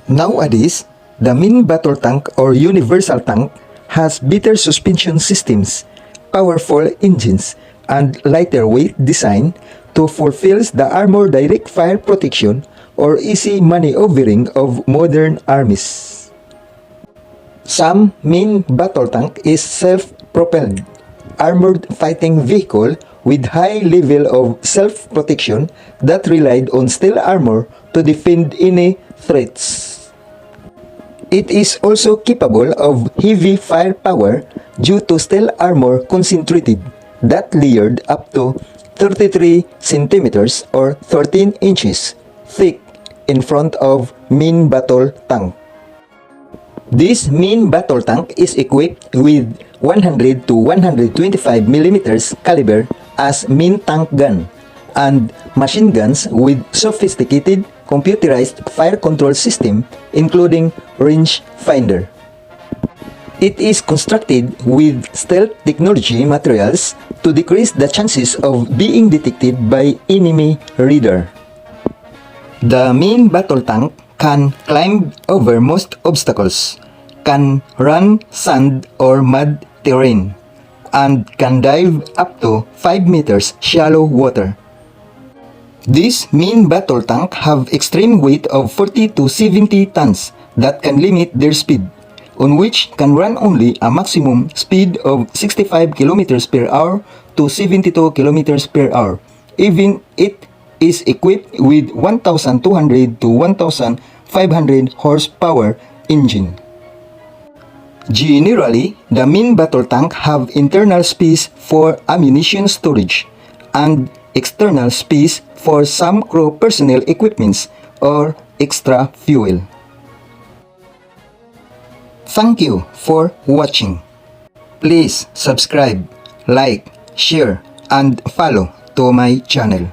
Nowadays, the main battle tank or universal tank has better suspension systems, powerful engines, and lighter weight design to fulfill the armor direct fire protection or easy maneuvering of modern armies. Some main battle tank is self-propelled, armored fighting vehicle with high level of self-protection that relied on steel armor to defend any threats. It is also capable of heavy firepower due to steel armor concentrated that layered up to 33 centimeters or 13 inches thick in front of main battle tank. This main battle tank is equipped with 100 to 125 millimeters caliber as main tank gun and machine guns with sophisticated computerized fire control system including range finder. It is constructed with stealth technology materials to decrease the chances of being detected by enemy radar. The main battle tank can climb over most obstacles, can run sand or mud terrain, and can dive up to 5 meters shallow water. These main battle tank have extreme weight of 40 to 70 tons that can limit their speed, on which can run only a maximum speed of 65 kilometers per hour to 72 kilometers per hour, even it is equipped with 1,200 to 1,500 horsepower engine. Generally, the main battle tank have internal space for ammunition storage and external space for some crew personnel equipments or extra fuel. Thank you for watching. Please subscribe, like, share, and follow to my channel.